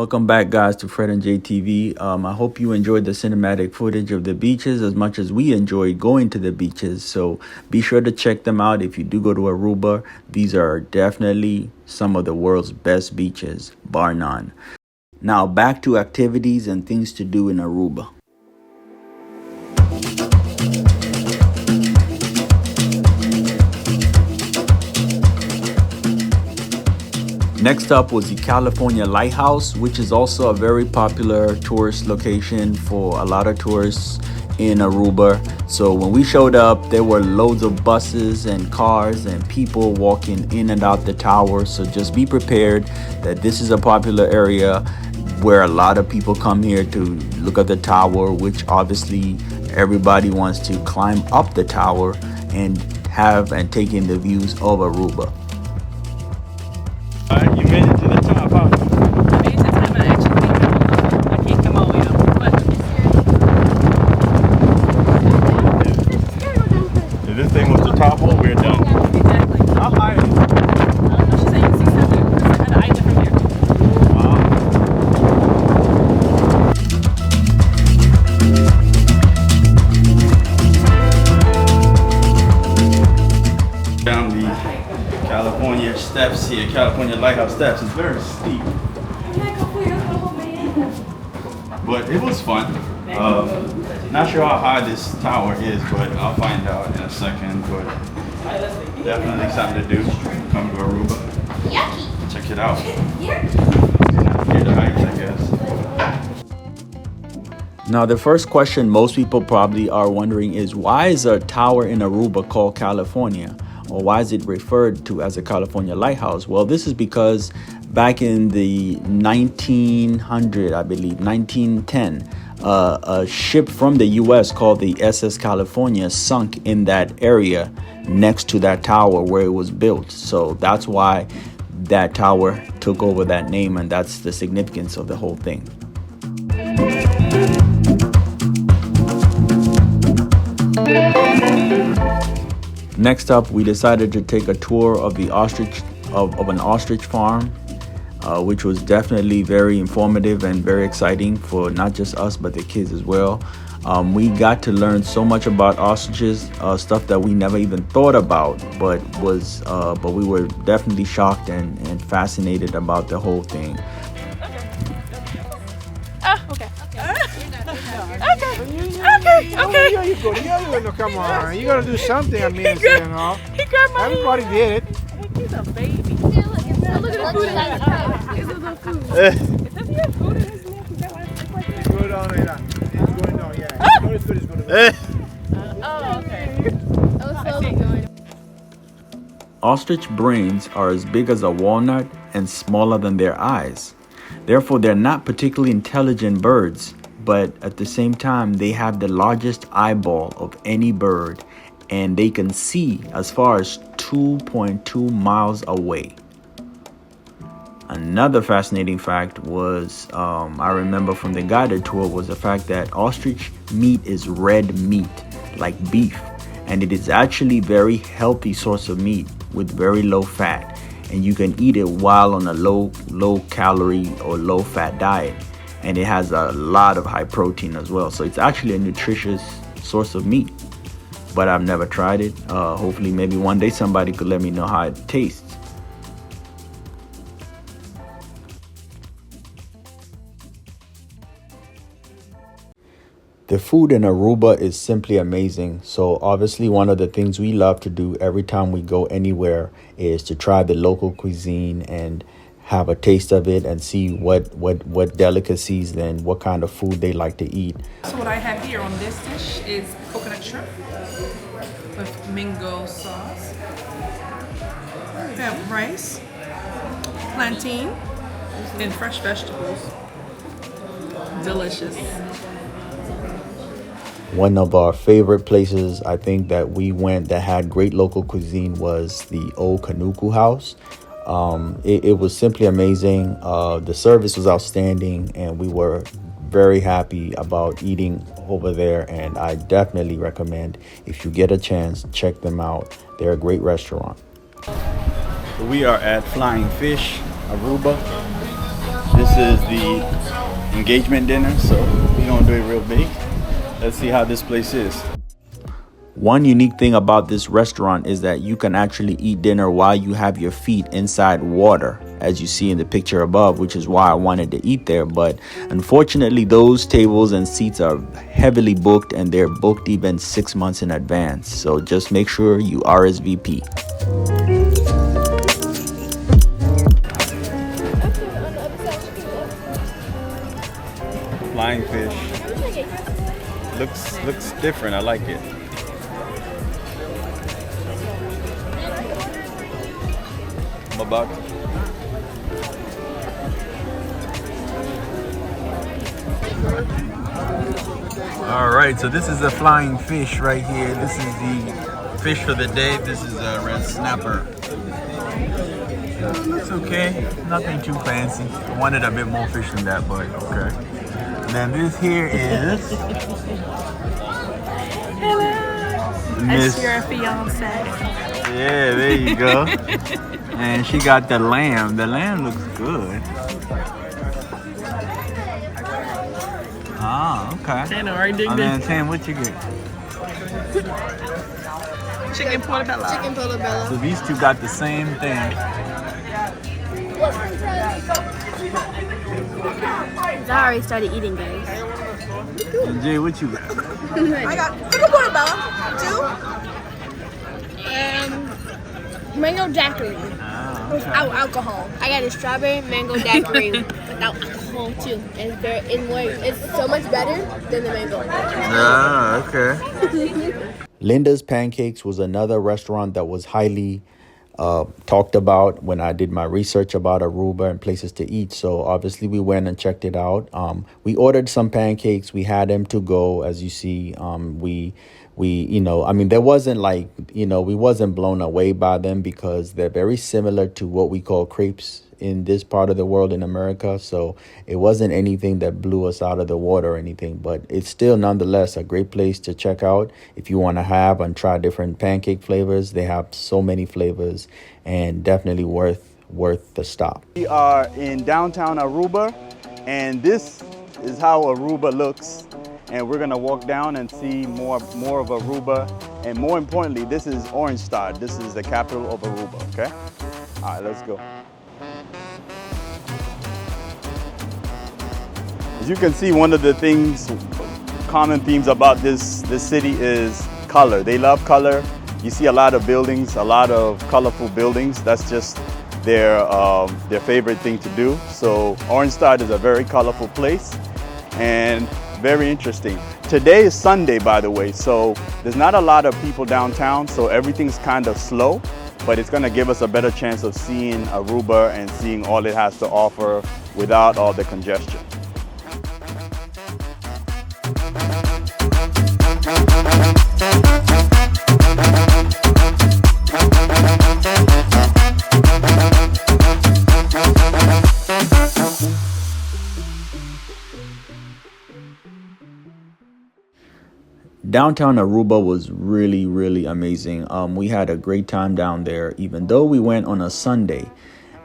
Welcome back, guys, to Fred and JTV. I hope you enjoyed the cinematic footage of the beaches as much as we enjoyed going to the beaches. So be sure to check them out if you do go to Aruba. These are definitely some of the world's best beaches, bar none. Now back to activities and things to do in Aruba. Next up was the California Lighthouse, which is also a very popular tourist location for a lot of tourists in Aruba. So when we showed up, there were loads of buses and cars and people walking in and out the tower. So just be prepared that this is a popular area where a lot of people come here to look at the tower, which obviously everybody wants to climb up the tower and take in the views of Aruba. All right, you made it to the top, huh? I made it to the top, but I can't come all the way up. If this thing was to topple, we're done. Exactly. How high is it? She's saying 600. That's the island from here. Wow. Down the California steps here, California Lighthouse steps. It's very steep, but it was fun. Not sure how high this tower is, but I'll find out in a second. But definitely something to do. Come to Aruba. Check it out. Hear the heights, I guess. Now, the first question most people probably are wondering is, why is a tower in Aruba called California? Or why is it referred to as a California Lighthouse? Well, this is because back in the 1910, a ship from the U.S. called the SS California sunk in that area next to that tower where it was built. So that's why that tower took over that name, and that's the significance of the whole thing. Next up, we decided to take a tour of the an ostrich farm, which was definitely very informative and very exciting for not just us but the kids as well. We got to learn so much about ostriches, stuff that we never even thought about, but we were definitely shocked and fascinated about the whole thing. Okay. Come on, you gotta do something. I mean, He grabbed my everybody hand. did it. He's a baby. Look at the food in his mouth. It's a little food. Does he have food in his mouth? Is that why it's like that? It's going on, it's going on, yeah. It's going to Oh, okay. Ostrich brains are as big as a walnut and smaller than their eyes. Therefore, they're not particularly intelligent birds, but at the same time, they have the largest eyeball of any bird, and they can see as far as 2.2 miles away. Another fascinating fact was, I remember from the guided tour, was the fact that ostrich meat is red meat, like beef, and it is actually very healthy source of meat with very low fat, and you can eat it while on a low calorie or low fat diet, and it has a lot of high protein as well. So it's actually a nutritious source of meat, but I've never tried it. Hopefully maybe one day somebody could let me know how it tastes. The food in Aruba is simply amazing. So obviously one of the things we love to do every time we go anywhere is to try the local cuisine and have a taste of it and see what delicacies and what kind of food they like to eat. So what I have here on this dish is coconut shrimp with mango sauce. We have rice, plantain, and fresh vegetables. Delicious. One of our favorite places I think that we went that had great local cuisine was the Old Kanuku House. It was simply amazing. The service was outstanding, and we were very happy about eating over there. And I definitely recommend, if you get a chance, check them out. They're a great restaurant. We are at Flying Fish, Aruba. This is the engagement dinner, so we're gonna do it real big. Let's see how this place is. One unique thing about this restaurant is that you can actually eat dinner while you have your feet inside water, as you see in the picture above, which is why I wanted to eat there. But unfortunately, those tables and seats are heavily booked, and they're booked even 6 months in advance. So just make sure you RSVP. Flying fish. Looks different. I like it. I'm about to. All right, so this is a flying fish right here. This is the fish for the day. This is a red snapper. It's okay, nothing too fancy. I wanted a bit more fish than that, but okay. And then this here is That's your fiance. Yeah, there you go. And she got the lamb. The lamb looks good. Ah, okay. Tanner already digged And then in. Tam, what you get? Chicken portobello. Chicken portobello. So these two got the same thing. I already started eating, guys. And Jay, what you got? I got chicken portobello. Mango daiquiri Ah, without alcohol. I got a strawberry mango daiquiri without alcohol too. It's so much better than the mango. Ah, okay. Linda's Pancakes was another restaurant that was highly talked about when I did my research about Aruba and places to eat. So obviously we went and checked it out. We ordered some pancakes. We had them to go, as you see. We there wasn't we wasn't blown away by them because they're very similar to what we call crepes in this part of the world in America. So it wasn't anything that blew us out of the water or anything, but it's still nonetheless a great place to check out if you want to have and try different pancake flavors. They have so many flavors and definitely worth the stop. We are in downtown Aruba, and this is how Aruba looks. And we're gonna walk down and see more of Aruba. And more importantly, this is Oranjestad. This is the capital of Aruba, okay? All right, let's go. As you can see, one of the common themes about this city is color. They love color. You see a lot of buildings, a lot of colorful buildings. That's just their favorite thing to do. So Oranjestad is a very colorful place and very interesting. Today is Sunday, by the way, so there's not a lot of people downtown, so everything's kind of slow, but it's gonna give us a better chance of seeing Aruba and seeing all it has to offer without all the congestion. Downtown Aruba was really, really amazing. We had a great time down there, even though we went on a Sunday.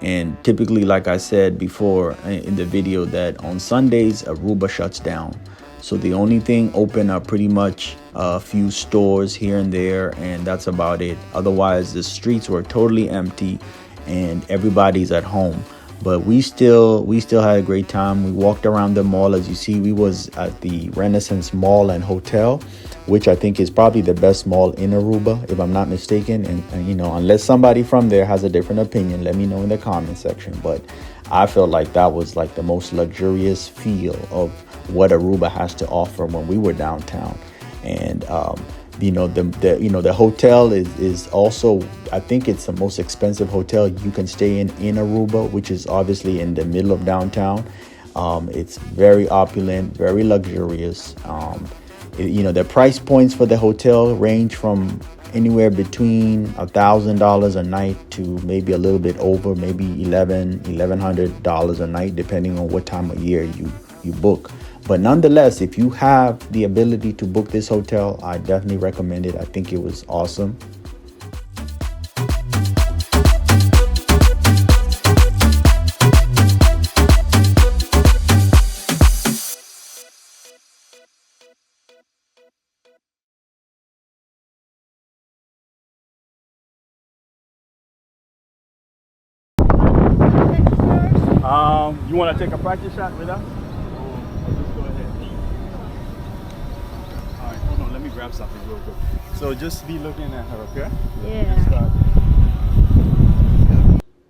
And typically, like I said before in the video, that on Sundays, Aruba shuts down. So the only thing open are pretty much a few stores here and there, and that's about it. Otherwise, the streets were totally empty and everybody's at home. But we still had a great time. We walked around the mall. As you see, we was at the Renaissance Mall and Hotel, which I think is probably the best mall in Aruba, if I'm not mistaken. And unless somebody from there has a different opinion, let me know in the comment section. But I felt like that was like the most luxurious feel of what Aruba has to offer when we were downtown. And the hotel is also, I think it's the most expensive hotel you can stay in Aruba, which is obviously in the middle of downtown. It's very opulent, very luxurious. The price points for the hotel range from anywhere between $1,000 a night to maybe a little bit over, maybe $1,100 a night, depending on what time of year you book. But nonetheless, if you have the ability to book this hotel, I definitely recommend it. I think it was awesome. You want to take a practice shot with us? Or just go ahead. All right, hold on. Let me grab something real quick. So just be looking at her, okay? Yeah.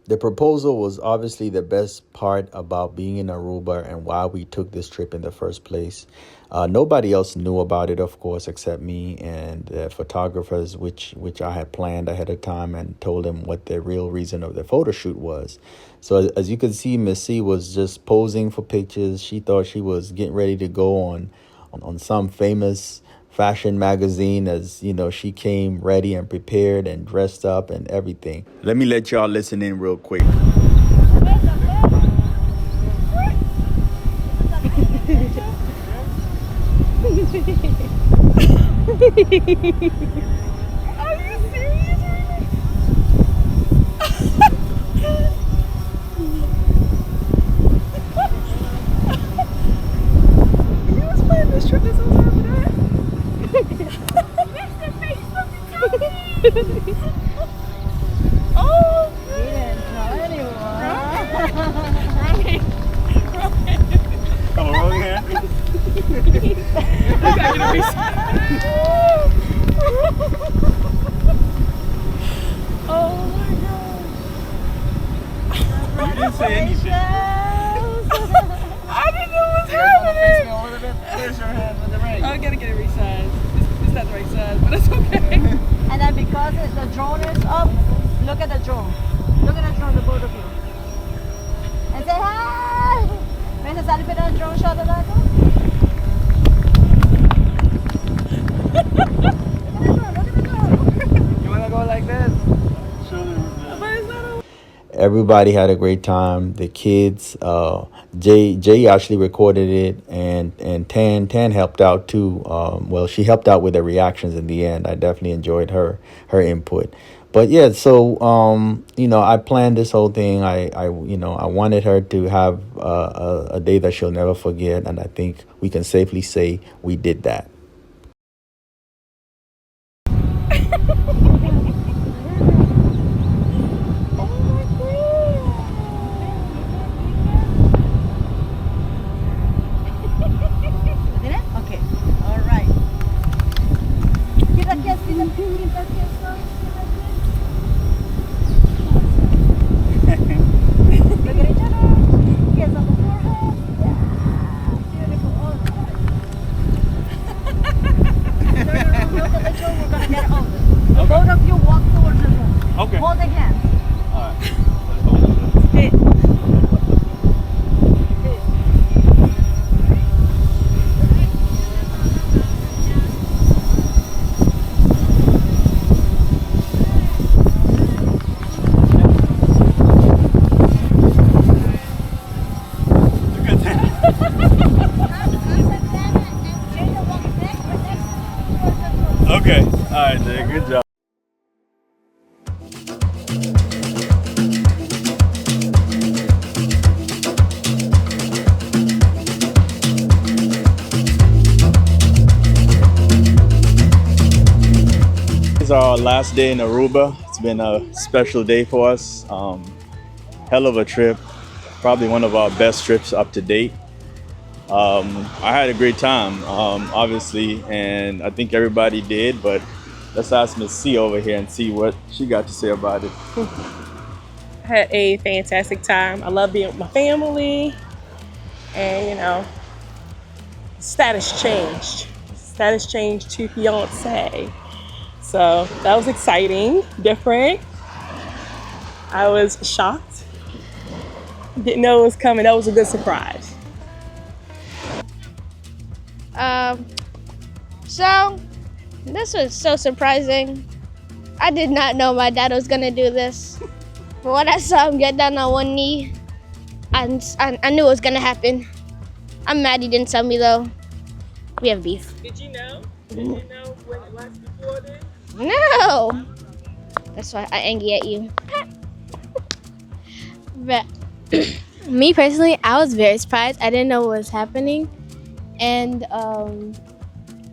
The proposal was obviously the best part about being in Aruba and why we took this trip in the first place. Nobody else knew about it, of course, except me and the photographers, which I had planned ahead of time and told them what the real reason of the photo shoot was. So as you can see, Miss C was just posing for pictures. She thought she was getting ready to go on some famous fashion magazine, as you know, she came ready and prepared and dressed up and everything. Let me let y'all listen in real quick. Oh, wrong hand. You didn't say anything. I didn't know what was happening. Where's your hand with the ring? I gotta get it resized. It's not the right size, but it's okay. And then because the drone is up, look at the drone. Look at the drone, the both of you. And say hi! ¿Me necesari para el drone shot of that? Look at the drone. You wanna go like this? Everybody had a great time. The kids, Jay actually recorded it, and Tan helped out too. Well, she helped out with the reactions in the end. I definitely enjoyed her input. But yeah, so I planned this whole thing. I wanted her to have a day that she'll never forget, and I think we can safely say we did that. Okay, all right. Give a kiss, give a kiss, give a kiss. Look at each other. Kiss on the forehead. Yeah, beautiful. All right. No, look at the drone. We're gonna get over. Okay. Both of you walk towards the drone. Okay. Hold the hands. All right. Let's hold it. Hey. Okay. All right, Jay. Good job. This is our last day in Aruba. It's been a special day for us. Hell of a trip. Probably one of our best trips up to date. I had a great time, obviously, and I think everybody did, but let's ask Miss C over here and see what she got to say about it. I had a fantastic time. I love being with my family, and status changed. Status changed to fiance. So that was exciting, different. I was shocked. Didn't know it was coming. That was a good surprise. So this was so surprising. I did not know my dad was gonna do this. But when I saw him get down on one knee, I knew it was gonna happen. I'm mad he didn't tell me though. We have beef. Did you know? Did you know when it was before this? No! That's why I angry at you. But me personally, I was very surprised. I didn't know what was happening. And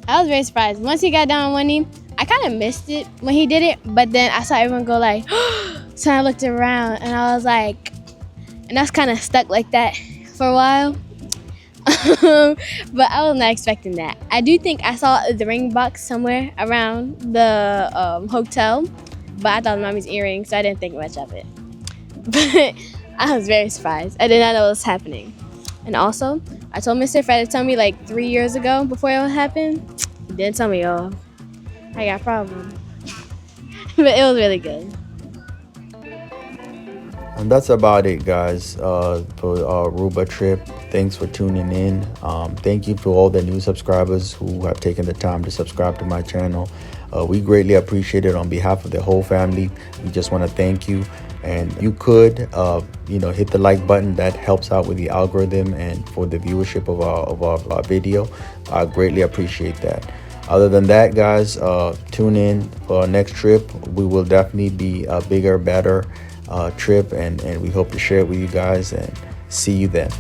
I was very surprised. Once he got down on one knee, I kind of missed it when he did it, but then I saw everyone go like, so I looked around and I was like, and I was kind of stuck like that for a while. But I was not expecting that. I do think I saw the ring box somewhere around the hotel, but I thought it was mommy's earring, so I didn't think much of it. But I was very surprised. I did not know what was happening. And also, I told Mr. Fred to tell me like 3 years ago before it happened. He didn't tell me, y'all. I got a problem. But it was really good. And that's about it, guys, for our Aruba trip. Thanks for tuning in. Thank you to all the new subscribers who have taken the time to subscribe to my channel. We greatly appreciate it on behalf of the whole family. We just want to thank you. And you could, hit the like button. That helps out with the algorithm and for the viewership of our video. I greatly appreciate that. Other than that, guys, tune in for our next trip. We will definitely be a bigger, better trip, and we hope to share it with you guys, and see you then.